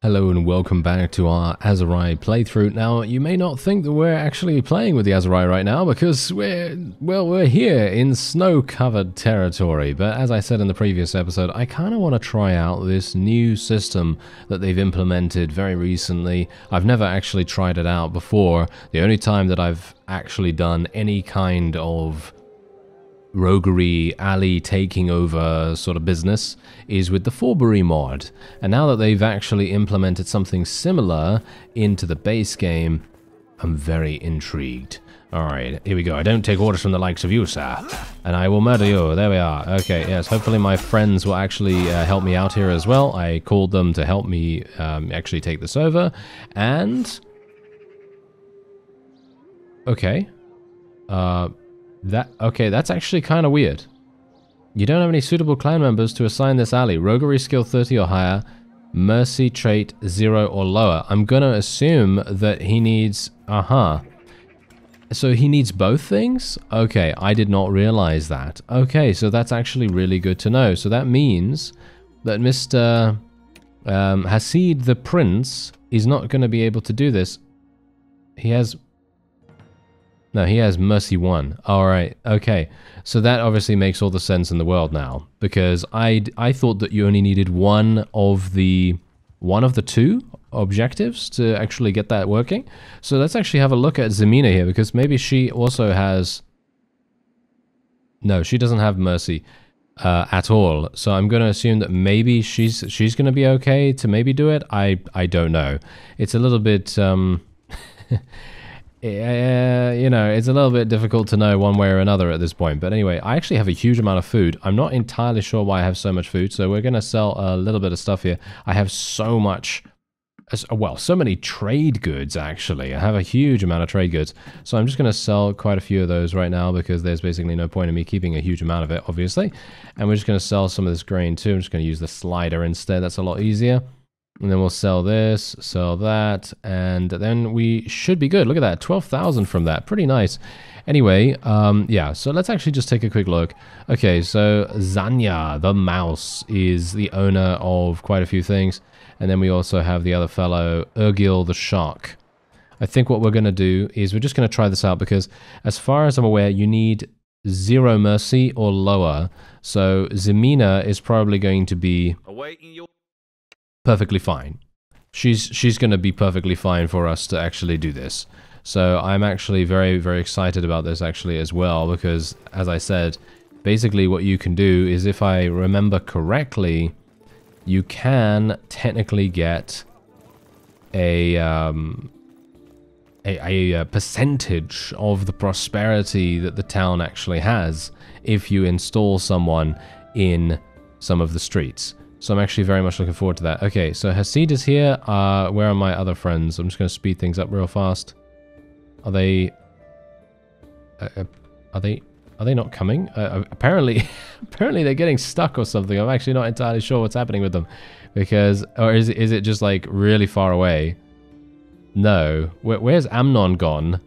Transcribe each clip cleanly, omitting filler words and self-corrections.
Hello and welcome back to our Aserai playthrough. Now, you may not think that we're actually playing with the Aserai right now because we're here in snow-covered territory. But as I said in the previous episode, I kind of want to try out this new system that they've implemented very recently. I've never actually tried it out before. The only time that I've actually done any kind of roguery, alley taking over sort of business is with the Forbury mod. And now that they've actually implemented something similar into the base game, I'm very intrigued. Alright, here we go. I don't take orders from the likes of you, sir. And I will murder you. There we are. Okay, yes, hopefully my friends will actually help me out here as well. I called them to help me actually take this over. And... okay. Okay, that's actually kind of weird. You don't have any suitable clan members to assign this alley. Roguery skill 30 or higher. Mercy trait 0 or lower. I'm gonna assume that he needs... So he needs both things? Okay, I did not realize that. Okay, so that's actually really good to know. So that means that Mr. Hasid the Prince is not going to be able to do this. He has... no, he has Mercy 1. Alright, okay. So that obviously makes all the sense in the world now. Because I thought that you only needed one of the two objectives to actually get that working. So let's actually have a look at Zemina here, because maybe she also has... no, she doesn't have Mercy at all. So I'm going to assume that maybe she's going to be okay to maybe do it. I don't know. It's a little bit... you know, it's a little bit difficult to know one way or another at this point. But anyway, I actually have a huge amount of food. I'm not entirely sure why I have so much food. So we're going to sell a little bit of stuff here. I have so much, well, so many trade goods, actually. I have a huge amount of trade goods. So I'm just going to sell quite a few of those right now because there's basically no point in me keeping a huge amount of it, obviously. And we're just going to sell some of this grain too. I'm just going to use the slider instead. That's a lot easier. And then we'll sell this, sell that, and then we should be good. Look at that, 12,000 from that. Pretty nice. Anyway, yeah, so let's actually just take a quick look. Okay, so Zanya, the mouse, is the owner of quite a few things. And then we also have the other fellow, Urgil the shark. I think what we're going to do is we're just going to try this out because as far as I'm aware, you need 0 mercy or lower. So Zemina is probably going to be... perfectly fine. She's going to be perfectly fine for us to actually do this. So I'm actually very, very excited about this actually as well because, as I said, basically what you can do is, if I remember correctly, you can technically get a percentage of the prosperity that the town actually has if you install someone in some of the streets. So I'm actually very much looking forward to that. Okay, so Hasid is here. Where are my other friends? I'm just going to speed things up real fast. Are they not coming? Apparently they're getting stuck or something. I'm actually not entirely sure what's happening with them, because, or is it just like really far away? No. Where's Amnon gone?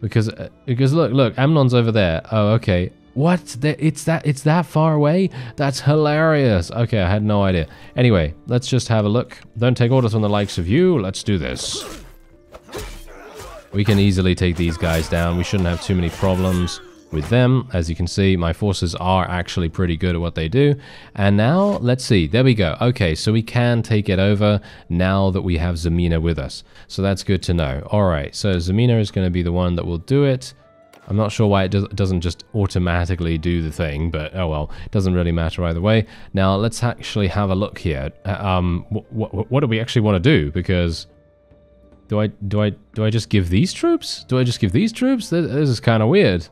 Because look, Amnon's over there. Oh, okay. What? It's that far away? That's hilarious. Okay, I had no idea. Anyway, let's just have a look. Don't take orders from the likes of you. Let's do this. We can easily take these guys down. We shouldn't have too many problems with them. As you can see, my forces are actually pretty good at what they do. And now, let's see. There we go. Okay, so we can take it over now that we have Zemina with us. So that's good to know. All right, so Zemina is going to be the one that will do it. I'm not sure why it doesn't just automatically do the thing, but oh well, it doesn't really matter either way. Now, let's actually have a look here. What do we actually want to do? Because do I just give these troops? Do I just give these troops? This is kind of weird.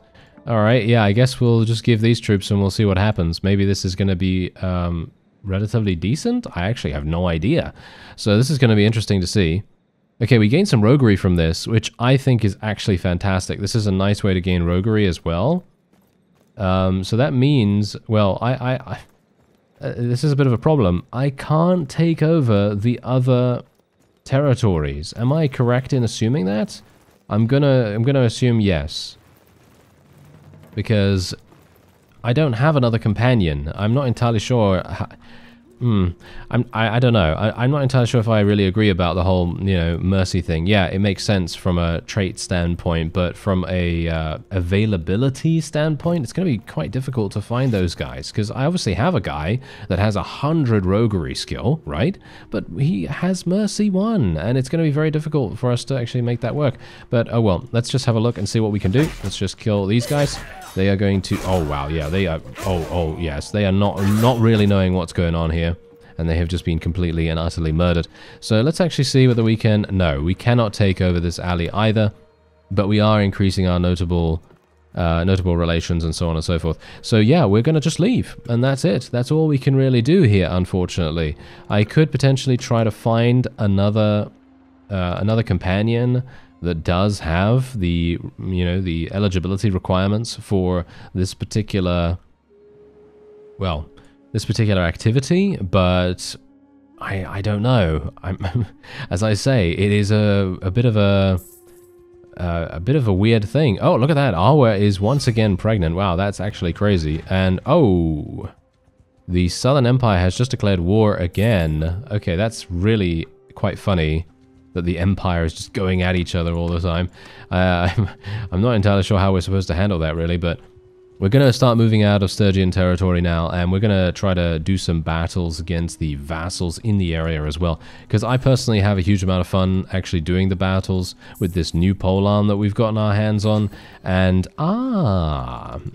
All right, yeah, I guess we'll just give these troops and we'll see what happens. Maybe this is going to be relatively decent. I actually have no idea. So this is going to be interesting to see. Okay, we gained some roguery from this, which I think is actually fantastic. This is a nice way to gain roguery as well. So that means, well, this is a bit of a problem. I can't take over the other territories. Am I correct in assuming that? I'm gonna assume yes, because I don't have another companion. I'm not entirely sure I don't know. I'm not entirely sure if I really agree about the whole, mercy thing. Yeah, it makes sense from a trait standpoint, but from a availability standpoint, it's going to be quite difficult to find those guys, because I obviously have a guy that has 100 roguery skill, right? But he has mercy 1, and it's going to be very difficult for us to actually make that work. But, oh well, let's just have a look and see what we can do. Let's just kill these guys. They are going to... Oh, wow, yeah, they are... Oh, yes, they are not really knowing what's going on here. And they have just been completely and utterly murdered. So let's actually see whether we can... No, we cannot take over this alley either. But we are increasing our notable relations and so on and so forth. So yeah, we're going to just leave. And that's it. That's all we can really do here, unfortunately. I could potentially try to find another companion that does have the, the eligibility requirements for this particular, well, this particular activity, but I don't know. As I say, it is a bit of a weird thing. Oh, look at that. Awa is once again pregnant. Wow, that's actually crazy. And oh, the Southern Empire has just declared war again. Okay, that's really quite funny that the Empire is just going at each other all the time. I'm not entirely sure how we're supposed to handle that, really, but we're going to start moving out of Sturgian territory now, and we're going to try to do some battles against the vassals in the area as well, because I personally have a huge amount of fun actually doing the battles with this new polearm that we've gotten our hands on, and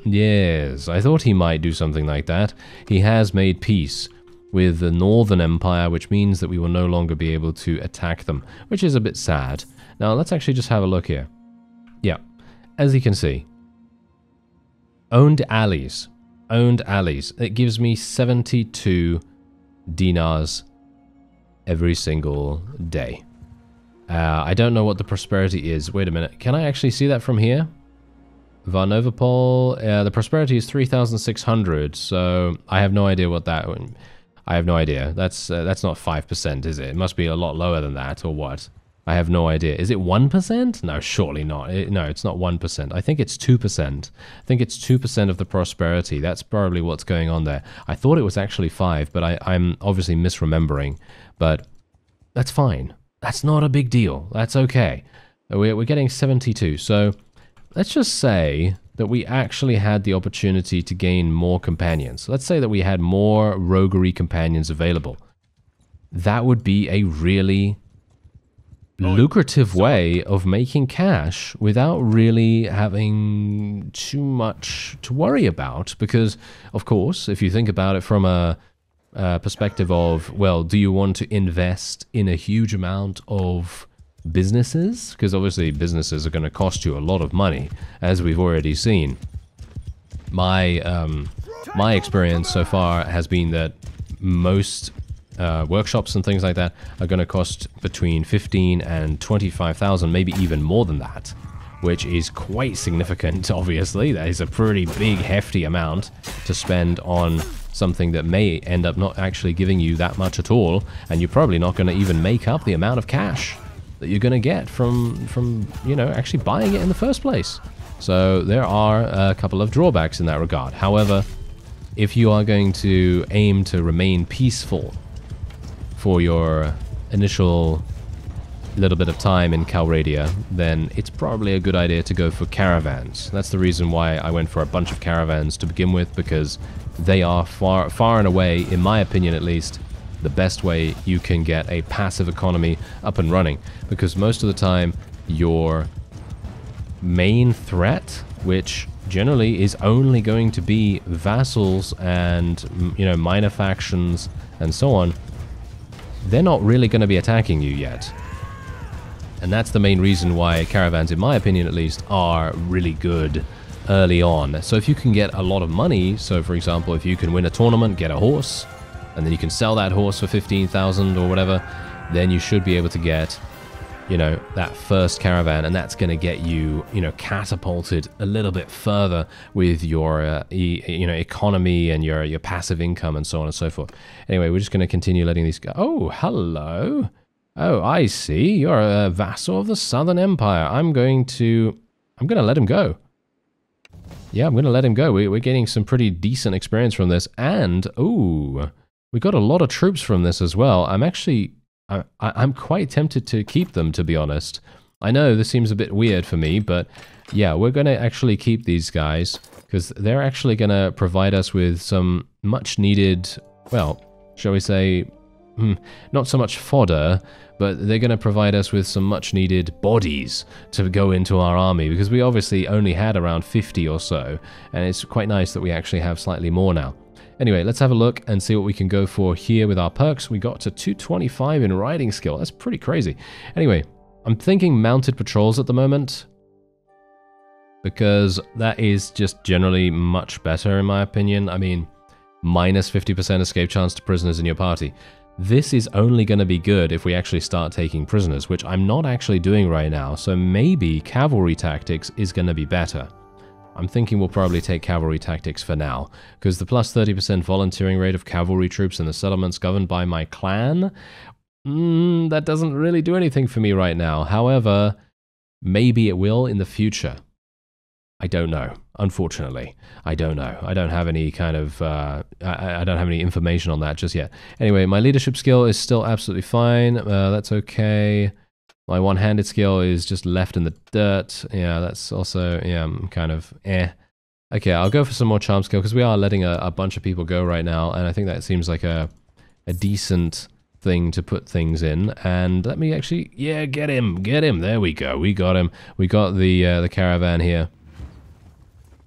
yes, I thought he might do something like that. He has made peace with the Northern Empire, which means that we will no longer be able to attack them, which is a bit sad. Now, let's actually just have a look here. Yeah, as you can see, owned alleys. Owned alleys. It gives me 72 dinars every single day. I don't know what the prosperity is. Wait a minute. Can I actually see that from here? Varnovopol, the prosperity is 3,600, so I have no idea what that... I have no idea. That's not 5%, is it? It must be a lot lower than that, or what? I have no idea. Is it 1%? No, surely not. No, it's not 1%. I think it's 2%. I think it's 2% of the prosperity. That's probably what's going on there. I thought it was actually 5, but I'm obviously misremembering. But that's fine. That's not a big deal. That's okay. We're getting 72. So let's just say that we actually had the opportunity to gain more companions. Let's say that we had more roguery companions available. That would be a really lucrative way of making cash without really having too much to worry about, because, of course, if you think about it from a perspective of, well, do you want to invest in a huge amount of businesses? Because obviously businesses are going to cost you a lot of money, as we've already seen. My experience so far has been that most workshops and things like that are going to cost between 15 and 25,000, maybe even more than that, which is quite significant. Obviously, that is a pretty big, hefty amount to spend on something that may end up not actually giving you that much at all, and you're probably not going to even make up the amount of cash that you're going to get from actually buying it in the first place. So there are a couple of drawbacks in that regard. However, if you are going to aim to remain peaceful for your initial little bit of time in Calradia, then it's probably a good idea to go for caravans. That's the reason why I went for a bunch of caravans to begin with, because they are far and away, in my opinion at least, the best way you can get a passive economy up and running, because most of the time your main threat, which generally is only going to be vassals and minor factions and so on, they're not really going to be attacking you yet. And that's the main reason why caravans, in my opinion at least, are really good early on. So if you can get a lot of money, so for example, if you can win a tournament, get a horse, and then you can sell that horse for 15,000 or whatever, then you should be able to get, that first caravan, and that's going to get you, catapulted a little bit further with your, economy and your passive income and so on and so forth. Anyway, we're just going to continue letting these go. Oh, hello. Oh, I see. You're a vassal of the Southern Empire. I'm going to let him go. Yeah, I'm going to let him go. We're getting some pretty decent experience from this, and, ooh, we got a lot of troops from this as well. I'm actually, I'm quite tempted to keep them, to be honest. I know this seems a bit weird for me, but yeah, we're going to actually keep these guys because they're actually going to provide us with some much needed, well, shall we say, not so much fodder, but they're going to provide us with some much needed bodies to go into our army, because we obviously only had around 50 or so, and it's quite nice that we actually have slightly more now. Anyway, let's have a look and see what we can go for here with our perks. We got to 225 in riding skill. That's pretty crazy. Anyway, I'm thinking mounted patrols at the moment, because that is just generally much better in my opinion. I mean, minus 50% escape chance to prisoners in your party. This is only going to be good if we actually start taking prisoners, which I'm not actually doing right now, so maybe cavalry tactics is going to be better. I'm thinking we'll probably take cavalry tactics for now, because the plus 30% volunteering rate of cavalry troops in the settlements governed by my clan, that doesn't really do anything for me right now. However, maybe it will in the future. I don't know. Unfortunately, I don't know. I don't have any kind of, I don't have any information on that just yet. Anyway, my leadership skill is still absolutely fine. That's okay. My one-handed skill is just left in the dirt. Yeah, that's also, yeah, kind of Okay, I'll go for some more charm skill, because we are letting a bunch of people go right now, and I think that seems like a decent thing to put things in. And let me actually, yeah, get him. There we go. We got him. We got the caravan here.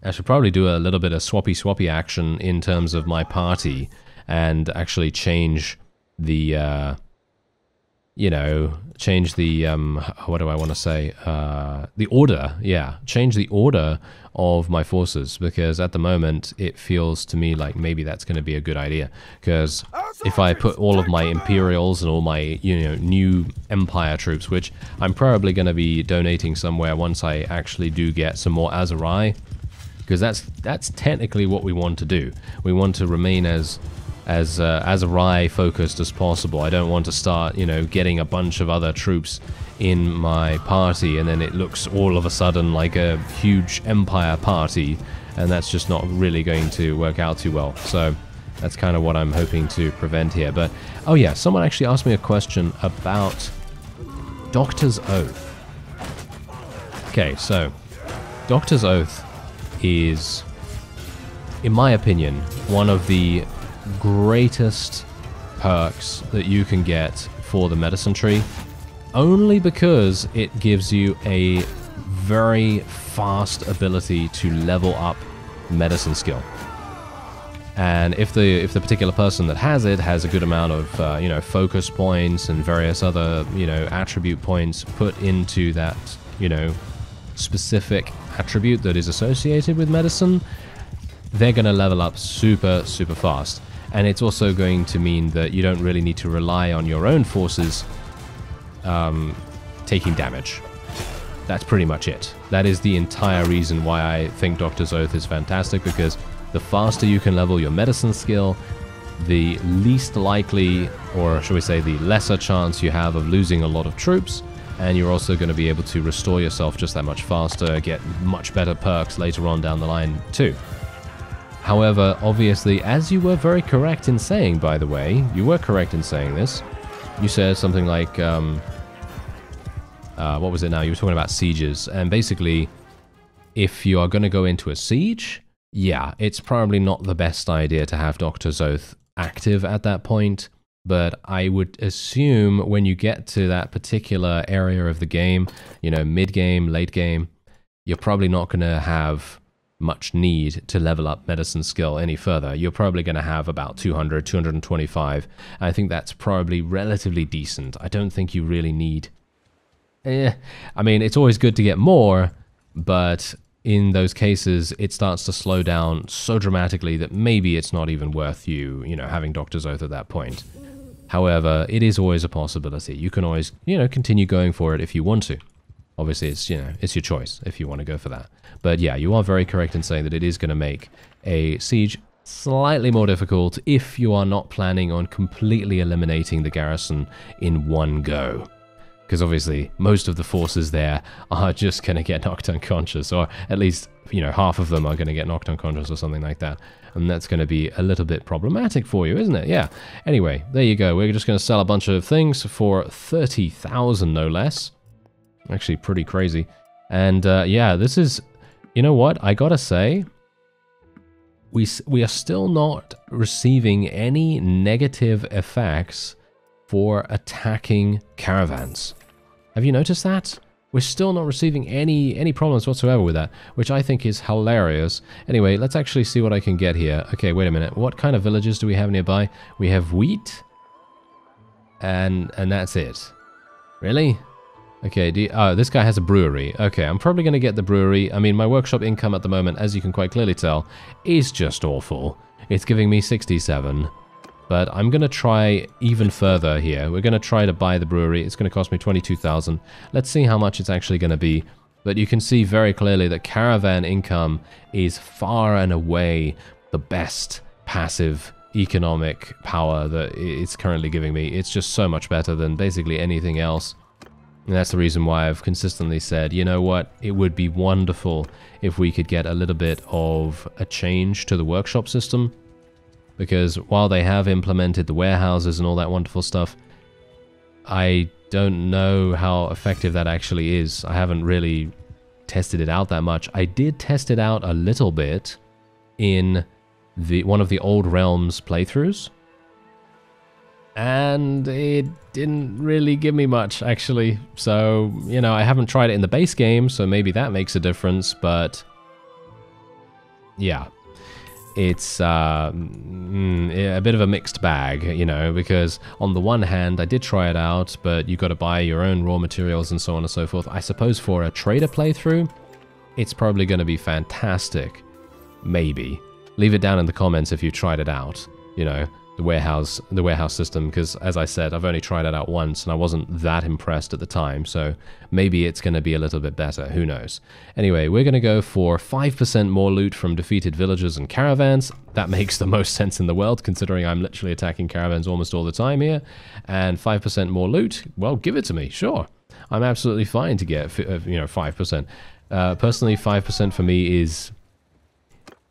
I should probably do a little bit of swappy action in terms of my party and actually change the, you know, change the, what do I want to say? The order, yeah. Change the order of my forces, because at the moment it feels to me like maybe that's going to be a good idea. Because if I put all of my Imperials and all my, you know, new Empire troops, which I'm probably going to be donating somewhere once I actually do get some more Aserai, because that's technically what we want to do. We want to remain as Aserai focused as possible. I don't want to start, you know, getting a bunch of other troops in my party and then it looks all of a sudden like a huge Empire party, and that's just not really going to work out too well. So that's kind of what I'm hoping to prevent here. But oh yeah, someone actually asked me a question about Doctor's Oath. Okay, so Doctor's Oath is, in my opinion, one of the greatest perks that you can get for the medicine tree, only because it gives you a very fast ability to level up medicine skill. And if the particular person that has it has a good amount of you know, focus points and various other, you know, attribute points put into that, you know, specific attribute that is associated with medicine, they're going to level up super fast. And it's also going to mean that you don't really need to rely on your own forces taking damage. That's pretty much it. That is the entire reason why I think Doctor's Oath is fantastic, because the faster you can level your medicine skill, the least likely, or should we say the lesser chance you have of losing a lot of troops, and you're also going to be able to restore yourself just that much faster, get much better perks later on down the line too. However, obviously, as you were very correct in saying, by the way, you were correct in saying this, you said something like, what was it now? You were talking about sieges, and basically, if you are going to go into a siege, yeah, it's probably not the best idea to have Doctor's Oath active at that point. But I would assume when you get to that particular area of the game, you know, mid-game, late game, you're probably not going to have much need to level up medicine skill any further. You're probably going to have about 200, 225. I think that's probably relatively decent. I don't think you really need... I mean, it's always good to get more, but in those cases, it starts to slow down so dramatically that maybe it's not even worth you know, having Doctor's Oath at that point. However, it is always a possibility. You can always, you know, continue going for it if you want to. Obviously, it's, you know, it's your choice if you want to go for that. But yeah, you are very correct in saying that it is going to make a siege slightly more difficult if you are not planning on completely eliminating the garrison in one go. because obviously most of the forces there are just going to get knocked unconscious, or at least, you know, half of them are going to get knocked unconscious or something like that. And that's going to be a little bit problematic for you, isn't it? Yeah. Anyway, there you go. We're just going to sell a bunch of things for 30,000, no less. Actually, pretty crazy. And yeah, this is, you know what? I gotta say, we are still not receiving any negative effects for attacking caravans. Have you noticed that? We're still not receiving any problems whatsoever with that, which I think is hilarious. Anyway, let's actually see what I can get here. Okay, wait a minute. What kind of villages do we have nearby? We have wheat, and that's it. Really? Okay, oh, this guy has a brewery. Okay, I'm probably going to get the brewery. I mean, my workshop income at the moment, as you can quite clearly tell, is just awful. It's giving me 67. But I'm going to try even further here. We're going to try to buy the brewery. It's going to cost me 22,000. Let's see how much it's actually going to be. But you can see very clearly that caravan income is far and away the best passive economic power that it's currently giving me. It's just so much better than basically anything else. And that's the reason why I've consistently said, you know what, it would be wonderful if we could get a little bit of a change to the workshop system. Because while they have implemented the warehouses and all that wonderful stuff, I don't know how effective that actually is. I haven't really tested it out that much. I did test it out a little bit in one of the Old Realms playthroughs. And it didn't really give me much, actually. So, you know, I haven't tried it in the base game, so maybe that makes a difference, but yeah. It's a bit of a mixed bag, you know, because on the one hand, I did try it out, but you've got to buy your own raw materials and so on and so forth. I suppose for a trader playthrough, it's probably going to be fantastic. Maybe. Leave it down in the comments if you tried it out, you know, the warehouse system, because as I said, I've only tried it out once and I wasn't that impressed at the time, so maybe it's going to be a little bit better, who knows. Anyway, we're going to go for 5% more loot from defeated villagers and caravans. That makes the most sense in the world, considering I'm literally attacking caravans almost all the time here. And 5% more loot, well, give it to me, sure. I'm absolutely fine to get, you know, 5%. Personally, 5% for me is,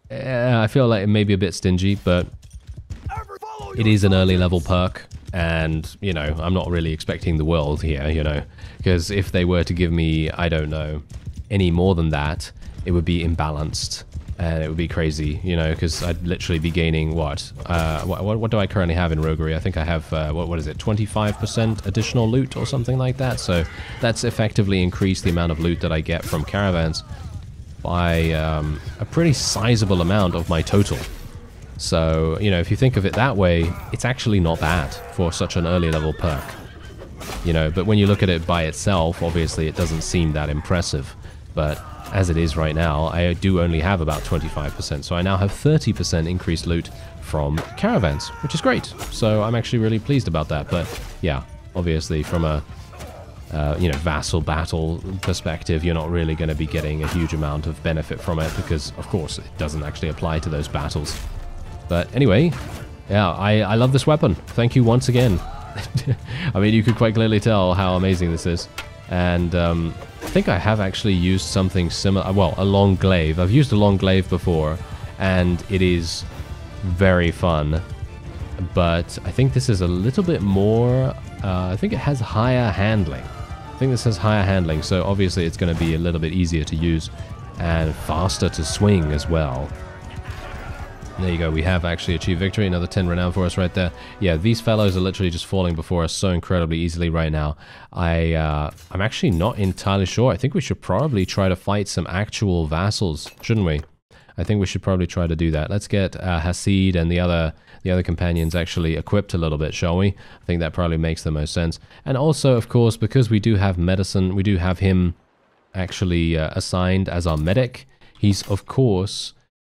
I feel like it may be a bit stingy, but it is an early level perk, and, you know, I'm not really expecting the world here, you know, because if they were to give me, I don't know, any more than that, it would be imbalanced, and it would be crazy, you know, because I'd literally be gaining, what do I currently have in Roguery? I think I have, what is it, 25% additional loot or something like that, so that's effectively increased the amount of loot that I get from caravans by a pretty sizable amount of my total. So, you know, if you think of it that way, it's actually not bad for such an early level perk. You know, but when you look at it by itself, obviously it doesn't seem that impressive. But as it is right now, I do only have about 25%. So I now have 30% increased loot from caravans, which is great. So I'm actually really pleased about that. But yeah, obviously from a you know, vassal battle perspective, you're not really going to be getting a huge amount of benefit from it because, of course, it doesn't actually apply to those battles. But anyway, yeah, I love this weapon. Thank you once again. I mean, you could quite clearly tell how amazing this is. And I think I have actually used something similar. Well, a long glaive. I've used a long glaive before, and it is very fun. But I think this is a little bit more... I think it has higher handling. I think this has higher handling, so obviously it's going to be a little bit easier to use and faster to swing as well. There you go, we have actually achieved victory, another 10 renown for us right there. Yeah, these fellows are literally just falling before us so incredibly easily right now. I'm actually not entirely sure. I think we should probably try to fight some actual vassals, shouldn't we? I think we should probably try to do that. Let's get Hasid and the other companions actually equipped a little bit, shall we? I think that probably makes the most sense. And also, of course, because we do have medicine, we do have him actually assigned as our medic. He's, of course,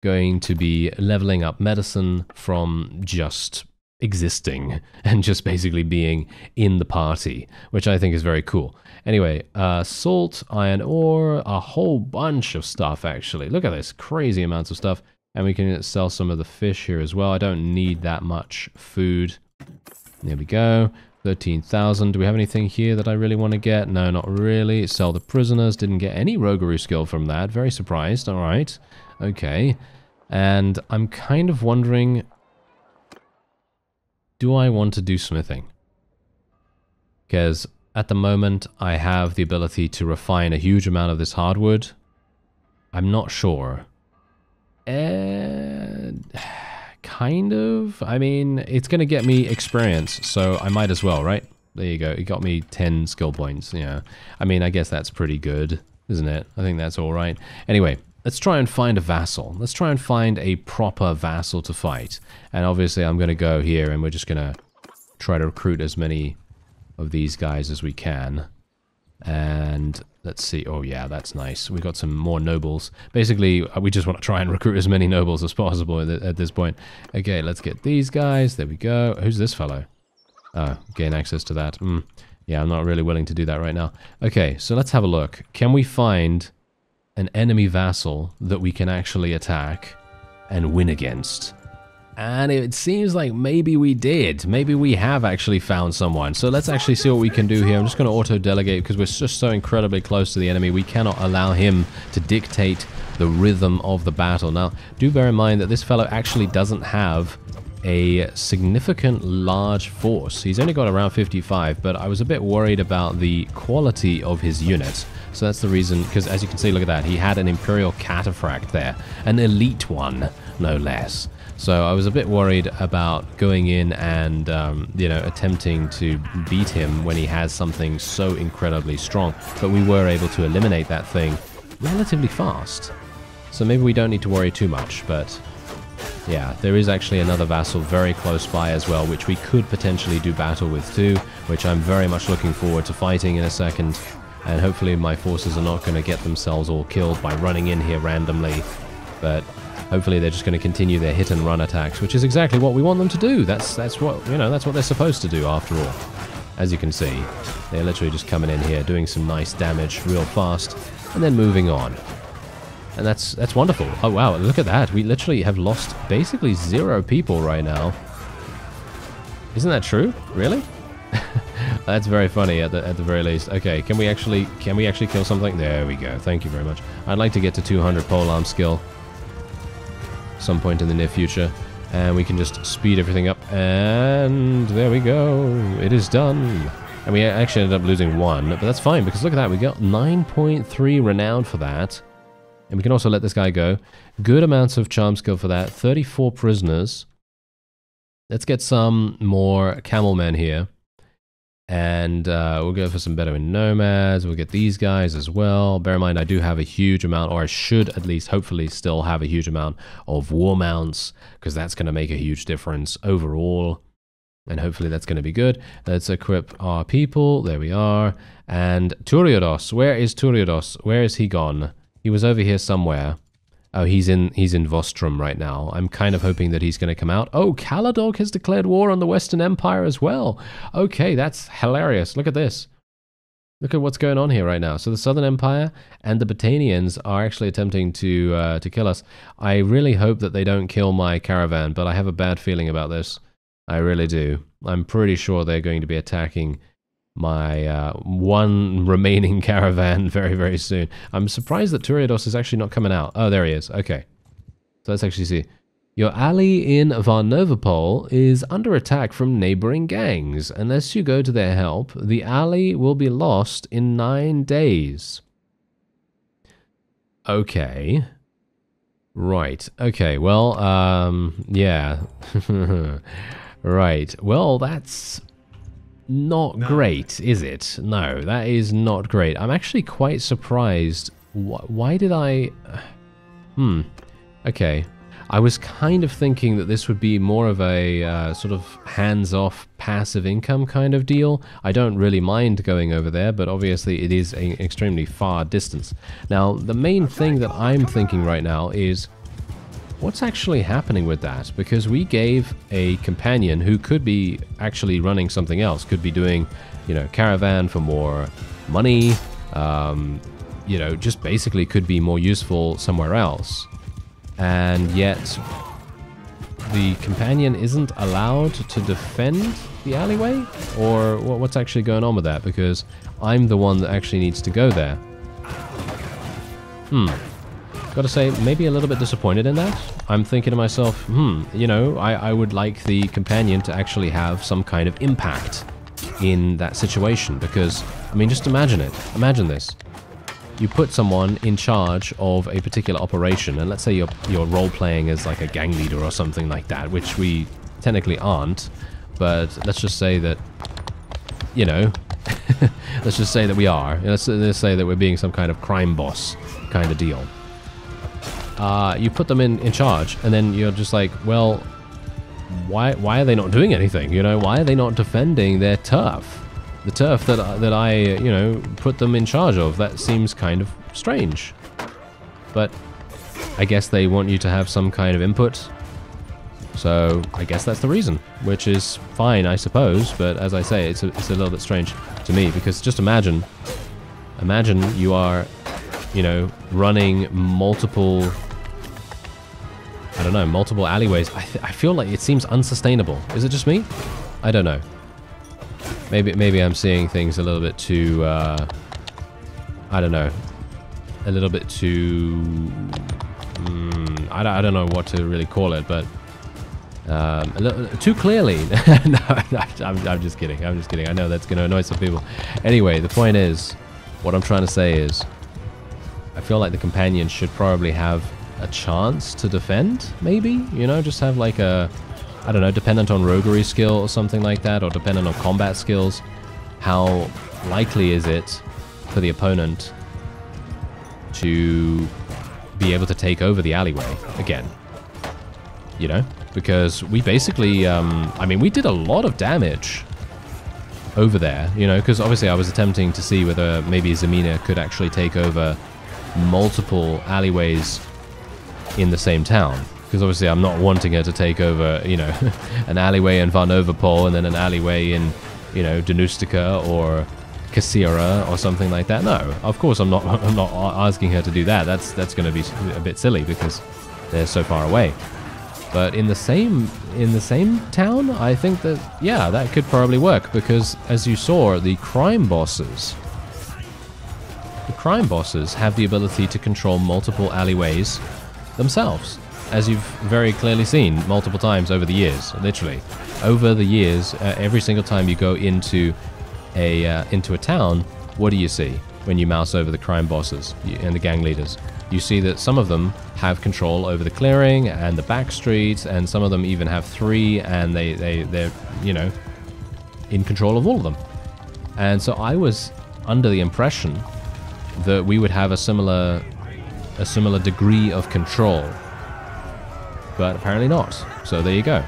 going to be leveling up medicine from just existing and just basically being in the party, which I think is very cool. Anyway, salt, iron ore, a whole bunch of stuff actually. Look at this, crazy amounts of stuff. And we can sell some of the fish here as well. I don't need that much food. There we go. 13,000. Do we have anything here that I really want to get? No, not really. Sell the prisoners. Didn't get any roguery skill from that. Very surprised. All right. Okay. And I'm kind of wondering, do I want to do smithing? Because at the moment, I have the ability to refine a huge amount of this hardwood. I'm not sure. Kind of. I mean, it's going to get me experience, so I might as well, right? There you go. It got me 10 skill points. Yeah. I mean, I guess that's pretty good, isn't it? I think that's all right. Anyway, let's try and find a vassal. Let's try and find a proper vassal to fight. And obviously, I'm going to go here, and we're just going to try to recruit as many of these guys as we can. And let's see. Oh yeah, that's nice. We got some more nobles. Basically, we just want to try and recruit as many nobles as possible at this point. Okay, let's get these guys. There we go. Who's this fellow? Oh, gain access to that. Yeah, I'm not really willing to do that right now. Okay, so let's have a look. Can we find an enemy vassal that we can actually attack and win against? And it seems like maybe we did. Maybe we have actually found someone. So let's actually see what we can do here. I'm just going to auto-delegate because we're just so incredibly close to the enemy. We cannot allow him to dictate the rhythm of the battle. Now, do bear in mind that this fellow actually doesn't have a significant large force. He's only got around 55, but I was a bit worried about the quality of his units. So that's the reason, because as you can see, look at that. He had an Imperial Cataphract there. An elite one, no less. So I was a bit worried about going in and, you know, attempting to beat him when he has something so incredibly strong. But we were able to eliminate that thing relatively fast. So maybe we don't need to worry too much, but yeah, there is actually another vassal very close by as well, which we could potentially do battle with too, which I'm very much looking forward to fighting in a second. And hopefully my forces are not going to get themselves all killed by running in here randomly. But hopefully they're just going to continue their hit and run attacks, which is exactly what we want them to do. That's what, you know, that's what they're supposed to do after all. As you can see, they're literally just coming in here, doing some nice damage real fast, and then moving on. And that's wonderful. Oh wow, look at that. We literally have lost basically 0 people right now. Isn't that true? Really? That's very funny at the very least. Okay, can we actually kill something? There we go. Thank you very much. I'd like to get to 200 polearm skill some point in the near future, and we can just speed everything up, and there we go. It is done. And we actually ended up losing 1, but that's fine because look at that. We got 9.3 renowned for that. And we can also let this guy go. Good amounts of charm skill for that. 34 prisoners. Let's get some more camel men here. And we'll go for some Bedouin nomads. We'll get these guys as well. Bear in mind, I do have a huge amount, or I should at least hopefully still have a huge amount of war mounts, because that's going to make a huge difference overall. And hopefully that's going to be good. Let's equip our people. There we are. And Turiodos. Where is Turiodos? Where is he gone? He was over here somewhere. Oh, he's in Vostrum right now. I'm kind of hoping that he's going to come out. Oh, Caladog has declared war on the Western Empire as well. Okay, that's hilarious. Look at this. Look at what's going on here right now. So the Southern Empire and the Botanians are actually attempting to kill us. I really hope that they don't kill my caravan, but I have a bad feeling about this. I really do. I'm pretty sure they're going to be attacking my one remaining caravan very, very soon. I'm surprised that Turiodos is actually not coming out. Oh, there he is. Okay. So let's actually see. Your ally in Varnovopol is under attack from neighboring gangs. Unless you go to their help, the ally will be lost in 9 days. Okay. Right. Okay, well, yeah. Right. Well, that's not great, is it? No, that is not great. I'm actually quite surprised. Why did I... Okay. I was kind of thinking that this would be more of a sort of hands-off passive income kind of deal. I don't really mind going over there, but obviously it is an extremely far distance. Now, the main thing that I'm thinking right now is, what's actually happening with that? Because we gave a companion who could be actually running something else, could be doing, you know, caravan for more money, you know, just basically could be more useful somewhere else. And yet, the companion isn't allowed to defend the alleyway? Or what's actually going on with that? Because I'm the one that actually needs to go there. Gotta say, maybe a little bit disappointed in that. I'm thinking to myself, you know, I would like the companion to actually have some kind of impact in that situation. Because, I mean, just imagine it. Imagine this. You put someone in charge of a particular operation, and let's say you're role-playing as like a gang leader or something like that, which we technically aren't, but let's just say that, you know, let's just say that we are. Let's say that we're being some kind of crime boss kind of deal. You put them in charge, and then you're just like, well, why are they not doing anything? You know, why are they not defending their turf? The turf that I, you know, put them in charge of. That seems kind of strange. But I guess they want you to have some kind of input. So I guess that's the reason, which is fine, I suppose. But as I say, it's a little bit strange to me, because just imagine you are, you know, running multiple, I don't know, multiple alleyways. I feel like it seems unsustainable. Is it just me? I don't know. Maybe I'm seeing things a little bit too, I don't know, a little bit too, I don't know what to really call it, but a little too clearly. No, I'm just kidding. I'm just kidding. I know that's going to annoy some people. Anyway, the point is, what I'm trying to say is, I feel like the companion should probably have a chance to defend, maybe, you know, just have like a, I don't know, dependent on roguery skill or something like that, or dependent on combat skills, how likely is it for the opponent to be able to take over the alleyway again? You know? Because we basically, I mean, we did a lot of damage over there, you know, because obviously I was attempting to see whether maybe Zemina could actually take over multiple alleyways in the same town. Because obviously I'm not wanting her to take over, you know, an alleyway in Van Overpool and then an alleyway in, you know, Danustica or Cassira or something like that. No, of course I'm not asking her to do that. That's going to be a bit silly because they're so far away. But in the same town, I think that, yeah, that could probably work, because as you saw, the crime bosses have the ability to control multiple alleyways themselves, as you've very clearly seen multiple times over the years. Literally over the years, every single time you go into a town, what do you see when you mouse over the crime bosses and the gang leaders? You see that some of them have control over the clearing and the back streets, and some of them even have 3, and they're, you know, in control of all of them. And so I was under the impression that we would have a similar degree of control, but apparently not. So there you go.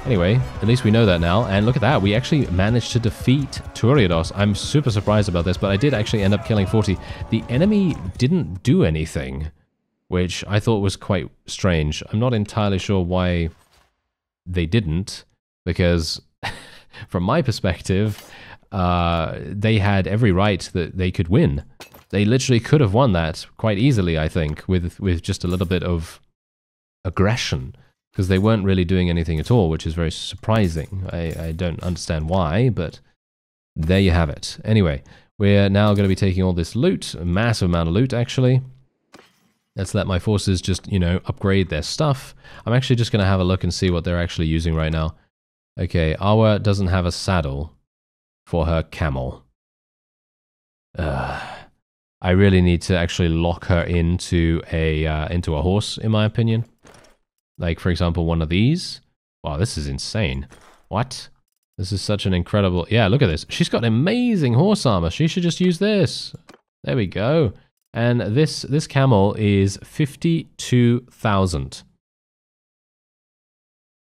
Anyway, at least we know that now, and look at that, we actually managed to defeat Turiados. I'm super surprised about this, but I did actually end up killing 40. The enemy didn't do anything, which I thought was quite strange. I'm not entirely sure why they didn't, because from my perspective, they had every right that they could win. They literally could have won that quite easily, I think, with just a little bit of aggression, because they weren't really doing anything at all, which is very surprising. I don't understand why, but there you have it. Anyway, we're now going to be taking all this loot, a massive amount of loot, actually. Let's let my forces just, you know, upgrade their stuff. I'm actually just going to have a look and see what they're actually using right now. Okay, Awa doesn't have a saddle for her camel. I really need to actually lock her into a horse, in my opinion. Like, for example, one of these. Wow, this is insane. What? This is such an incredible... Yeah, look at this. She's got amazing horse armor. She should just use this. There we go. And this camel is 52,000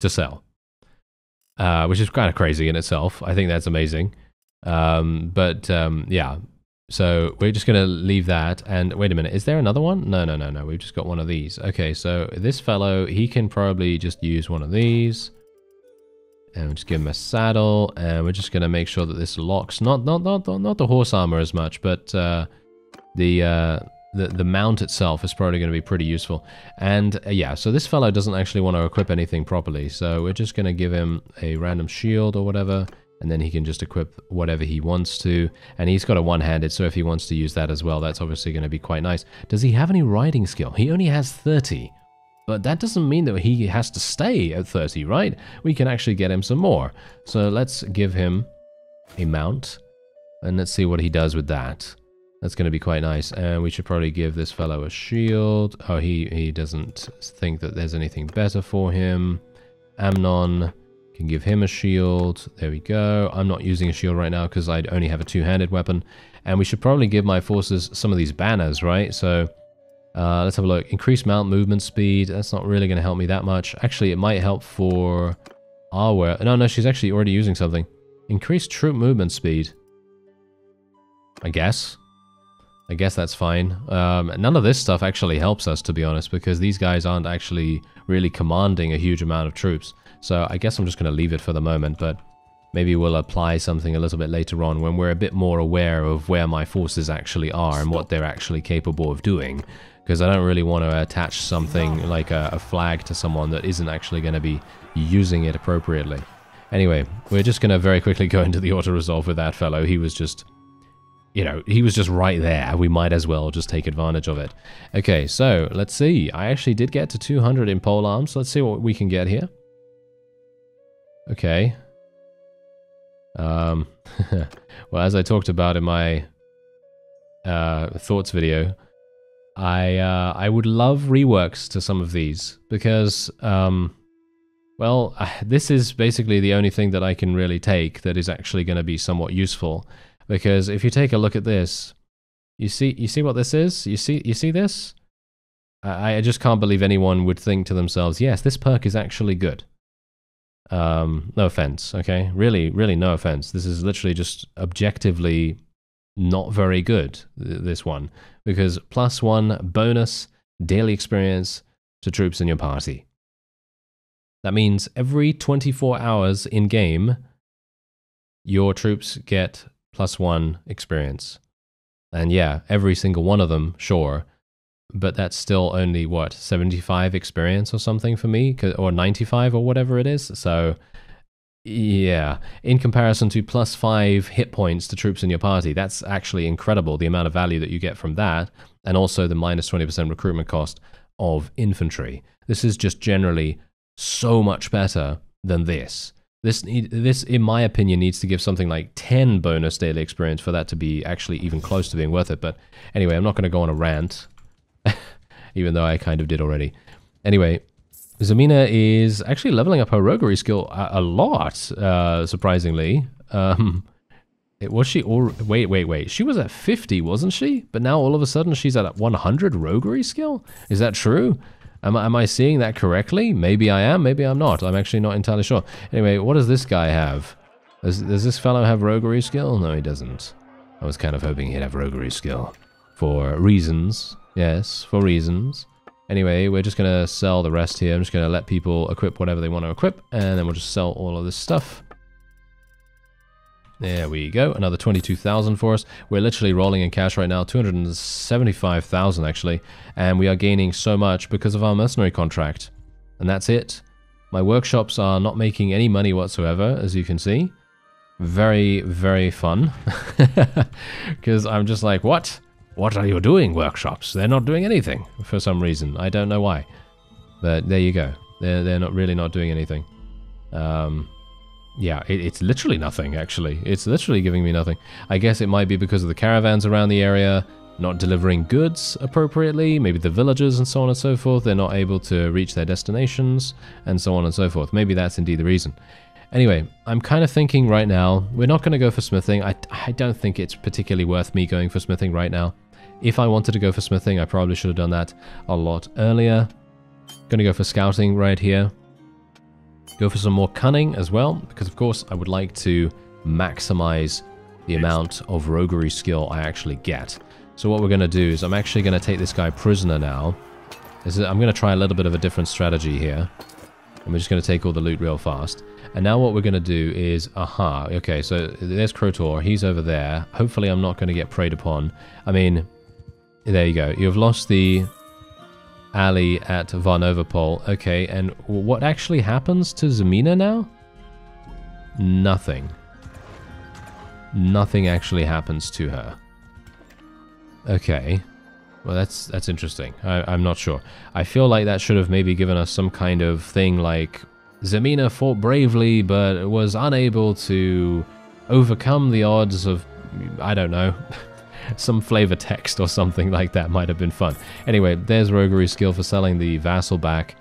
to sell. Which is kind of crazy in itself. I think that's amazing. Yeah. So we're just going to leave that. And wait a minute, is there another one? No. We've just got one of these. Okay, so this fellow, he can probably just use one of these. And we'll just give him a saddle. And we're just going to make sure that this locks. Not the horse armor as much, but the the mount itself is probably going to be pretty useful. And yeah, so this fellow doesn't actually want to equip anything properly, so we're just going to give him a random shield or whatever, and then he can just equip whatever he wants to. And he's got a one-handed, so if he wants to use that as well, that's obviously going to be quite nice. Does he have any riding skill? He only has 30. But that doesn't mean that he has to stay at 30, right? We can actually get him some more. So let's give him a mount, and let's see what he does with that. That's going to be quite nice. And we should probably give this fellow a shield. Oh, he doesn't think that there's anything better for him. Amnon can give him a shield. There we go. I'm not using a shield right now because I only have a two-handed weapon. And we should probably give my forces some of these banners, right? So let's have a look. Increased mount movement speed. That's not really going to help me that much. Actually, it might help for our... No, she's actually already using something. Increased troop movement speed. I guess that's fine. None of this stuff actually helps us, to be honest, because these guys aren't actually really commanding a huge amount of troops. So I guess I'm just going to leave it for the moment, but maybe we'll apply something a little bit later on when we're a bit more aware of where my forces actually are and what they're actually capable of doing. Because I don't really want to attach something like a flag to someone that isn't actually going to be using it appropriately. Anyway, we're just going to very quickly go into the auto-resolve with that fellow. He was just... You know, he was just right there. We might as well just take advantage of it. Okay, so let's see. I actually did get to 200 in pole arms. Let's see what we can get here. Okay. Well, as I talked about in my thoughts video, I would love reworks to some of these because, well, this is basically the only thing that I can really take that is actually going to be somewhat useful. Because if you take a look at this, you see what this is? You see this? I just can't believe anyone would think to themselves, yes, this perk is actually good. No offense, okay? Really, really no offense. This is literally just objectively not very good, this one. Because +1 bonus daily experience to troops in your party. That means every 24 hours in-game, your troops get +1 experience. And yeah, every single one of them, sure. But that's still only, what, 75 experience or something for me? Or 95 or whatever it is. So, yeah. In comparison to +5 hit points to troops in your party, that's actually incredible, the amount of value that you get from that. And also the -20% recruitment cost of infantry. This is just generally so much better than this. This, in my opinion, needs to give something like 10 bonus daily experience for that to be actually even close to being worth it. But anyway, I'm not going to go on a rant, even though I kind of did already. Anyway, Zamina is actually leveling up her roguery skill a lot, surprisingly. Was she all... Wait. She was at 50, wasn't she? But now all of a sudden she's at 100 roguery skill? Is that true? Am I seeing that correctly? Maybe I am, maybe I'm not. I'm actually not entirely sure. Anyway, what does this guy have? Does this fellow have roguery skill? No, he doesn't. I was kind of hoping he'd have roguery skill. For reasons. Yes, for reasons. Anyway, we're just going to sell the rest here. I'm just going to let people equip whatever they want to equip, and then we'll just sell all of this stuff. There we go, another 22,000 for us. We're literally rolling in cash right now, 275,000 actually, and we are gaining so much because of our mercenary contract. And that's it. My workshops are not making any money whatsoever, as you can see. Very, very fun. Because I'm just like, what? What are you doing, workshops? They're not doing anything for some reason. I don't know why. But there you go. They're not really not doing anything. Yeah, it's literally nothing, actually. It's literally giving me nothing. I guess it might be because of the caravans around the area not delivering goods appropriately. Maybe the villagers and so on and so forth. They're not able to reach their destinations and so on and so forth. Maybe that's indeed the reason. Anyway, I'm kind of thinking right now, we're not going to go for smithing. I don't think it's particularly worth me going for smithing right now. If I wanted to go for smithing, I probably should have done that a lot earlier. Going to go for scouting right here. Go for some more cunning as well, because of course I would like to maximize the amount of roguery skill I actually get. So what we're going to do is I'm actually going to take this guy prisoner now. I'm going to try a little bit of a different strategy here. And we're just going to take all the loot real fast. And now what we're going to do is, okay, so there's Krotor, he's over there. Hopefully I'm not going to get preyed upon. I mean, There you go. You've lost the alley at Varnovopol. Okay, and what actually happens to Zemina now? Nothing. Nothing actually happens to her. Okay. Well, that's interesting. I'm not sure. I feel like that should have maybe given us some kind of thing like Zemina fought bravely but was unable to overcome the odds of, I don't know, some flavor text or something like that might have been fun. Anyway, there's Roguery skill for selling the vassal back.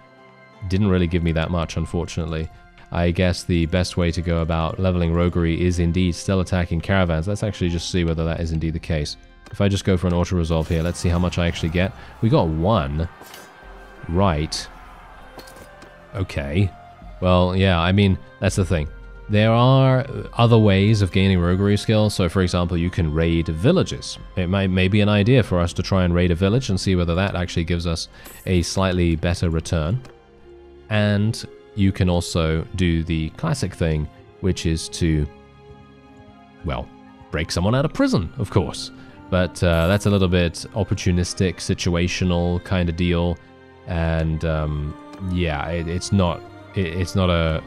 Didn't really give me that much, unfortunately. I guess the best way to go about leveling Roguery is indeed still attacking caravans. Let's actually just see whether that is indeed the case. If I just go for an auto-resolve here, let's see how much I actually get. We got 1. Right. Okay. Well, yeah, I mean, that's the thing. There are other ways of gaining roguery skill. So, for example, you can raid villages. It may be an idea for us to try and raid a village and see whether that actually gives us a slightly better return. And you can also do the classic thing, which is to, well, break someone out of prison, of course. But that's a little bit opportunistic, situational kind of deal. And yeah, it's not a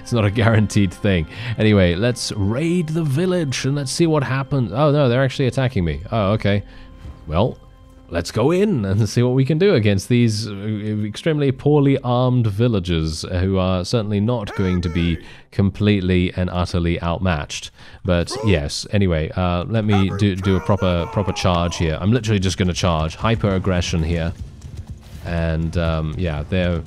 it's not a guaranteed thing. Anyway, let's raid the village and let's see what happens. Oh no, they're actually attacking me. Oh, okay. Well, let's go in and see what we can do against these extremely poorly armed villagers who are certainly not going to be completely and utterly outmatched. But yes, anyway, let me do a proper charge here. I'm literally just going to charge. Hyper aggression here. And yeah, they're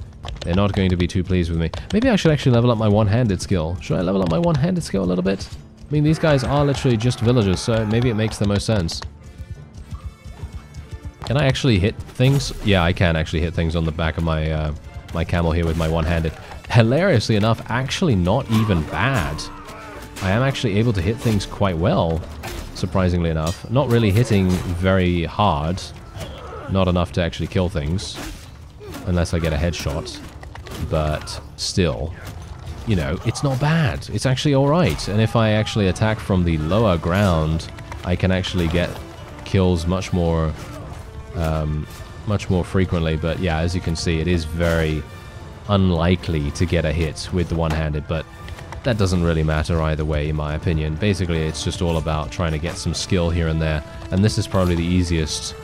not going to be too pleased with me. Maybe I should actually level up my one-handed skill. Should I level up my one-handed skill a little bit? I mean, these guys are literally just villagers, so maybe it makes the most sense. Can I actually hit things? Yeah, I can actually hit things on the back of my my camel here with my one-handed. Hilariously enough, actually not even bad. I am actually able to hit things quite well, surprisingly enough. Not really hitting very hard. Not enough to actually kill things. Unless I get a headshot. But still, you know, it's not bad. It's actually alright. And if I actually attack from the lower ground, I can actually get kills much more frequently. But yeah, as you can see, it is very unlikely to get a hit with the one-handed, but that doesn't really matter either way, in my opinion. Basically, it's just all about trying to get some skill here and there, and this is probably the easiest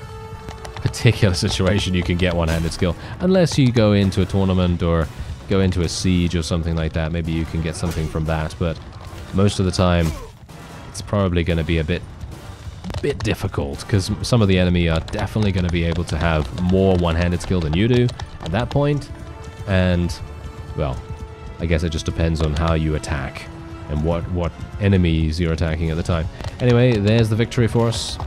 particular situation you can get one-handed skill, unless you go into a tournament or go into a siege or something like that. Maybe you can get something from that, but most of the time it's probably going to be a bit difficult, because some of the enemy are definitely going to be able to have more one-handed skill than you do at that point. And well, I guess it just depends on how you attack and what enemies you're attacking at the time. Anyway, there's the victory for us.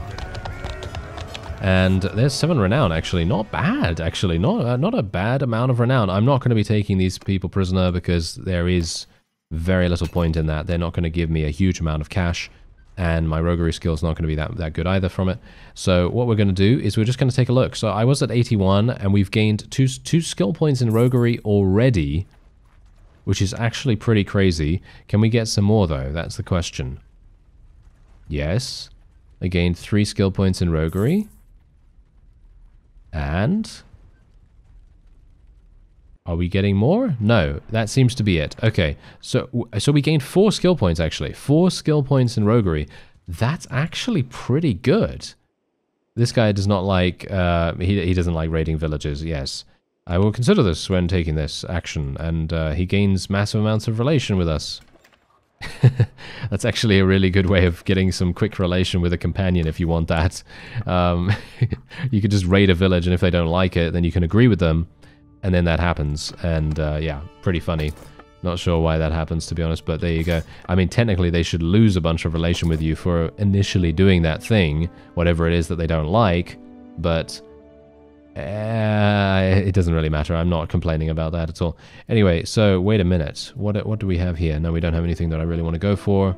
And there's 7 renown, actually. Not bad, actually. Not a bad amount of renown. I'm not going to be taking these people prisoner because there is very little point in that. They're not going to give me a huge amount of cash. And my roguery skill is not going to be that good either from it. So what we're going to do is we're just going to take a look. So I was at 81, and we've gained two skill points in roguery already, which is actually pretty crazy. Can we get some more, though? That's the question. Yes. I gained 3 skill points in roguery. And are we getting more? No, that seems to be it. Okay, so we gained 4 skill points, actually. 4 skill points in roguery. That's actually pretty good. This guy does not like, he doesn't like raiding villages, yes. I will consider this when taking this action, and he gains massive amounts of relation with us. That's actually a really good way of getting some quick relation with a companion if you want that. You could just raid a village, and if they don't like it, then you can agree with them, and then that happens. And yeah, pretty funny. Not sure why that happens, to be honest, but there you go. I mean, technically they should lose a bunch of relation with you for initially doing that thing, whatever it is that they don't like, but it doesn't really matter. I'm not complaining about that at all. Anyway, so wait a minute. What do we have here? No, we don't have anything that I really want to go for.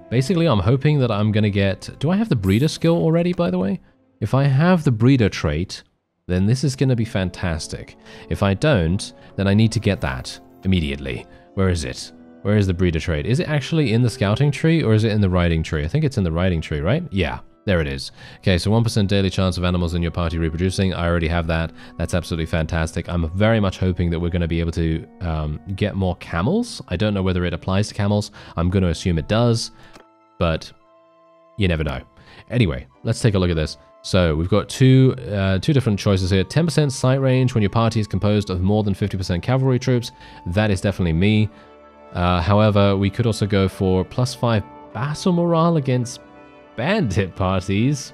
Basically, I'm hoping that I'm going to get... Do I have the breeder skill already, by the way? If I have the breeder trait, then this is going to be fantastic. If I don't, then I need to get that immediately. Where is it? Where is the breeder trait? Is it actually in the scouting tree, or is it in the riding tree? I think it's in the riding tree, right? Yeah. There it is. Okay, so 1% daily chance of animals in your party reproducing. I already have that. That's absolutely fantastic. I'm very much hoping that we're going to be able to get more camels. I don't know whether it applies to camels. I'm going to assume it does, but you never know. Anyway, let's take a look at this. So we've got two different choices here. 10% sight range when your party is composed of more than 50% cavalry troops. That is definitely me. However, we could also go for +5 battle morale against bandit parties.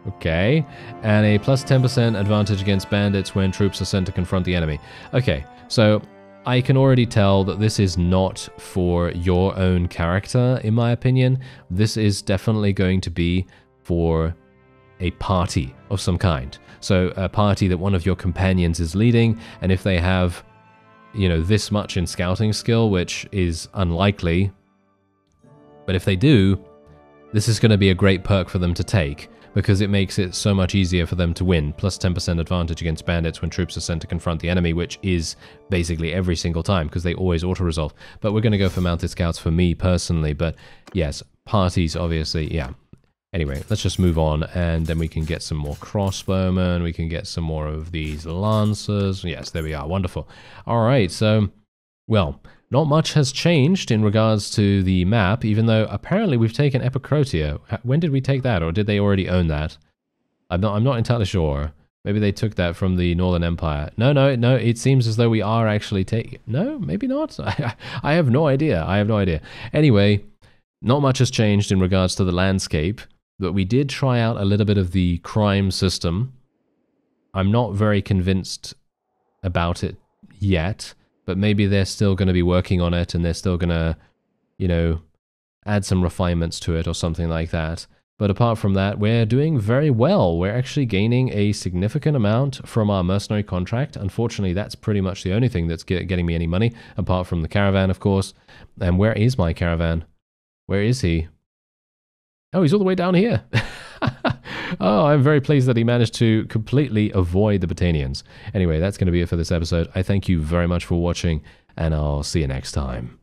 Okay. And a +10% advantage against bandits when troops are sent to confront the enemy. Okay, so I can already tell that this is not for your own character, in my opinion. This is definitely going to be for a party of some kind. So a party that one of your companions is leading, and if they have, you know, this much in scouting skill, which is unlikely, but if they do, this is going to be a great perk for them to take, because it makes it so much easier for them to win. +10% advantage against bandits when troops are sent to confront the enemy, which is basically every single time, because they always auto-resolve. But we're going to go for mounted scouts for me personally, but yes, parties obviously, yeah. Anyway, let's just move on, and then we can get some more crossbowmen, we can get some more of these lancers. Yes, there we are, wonderful. All right, so, well, not much has changed in regards to the map, even though apparently we've taken Epicrotia. When did we take that, or did they already own that? I'm not entirely sure. Maybe they took that from the Northern Empire. No, it seems as though we are actually taking... No, maybe not. I have no idea. I have no idea. Anyway, not much has changed in regards to the landscape, but we did try out a little bit of the crime system. I'm not very convinced about it yet, but maybe they're still going to be working on it, and they're still going to, you know, add some refinements to it or something like that. But apart from that, we're doing very well. We're actually gaining a significant amount from our mercenary contract. Unfortunately, that's pretty much the only thing that's getting me any money, apart from the caravan, of course. And where is my caravan? Where is he? Oh, he's all the way down here. Oh, I'm very pleased that he managed to completely avoid the Botanians. Anyway, that's going to be it for this episode. I thank you very much for watching, and I'll see you next time.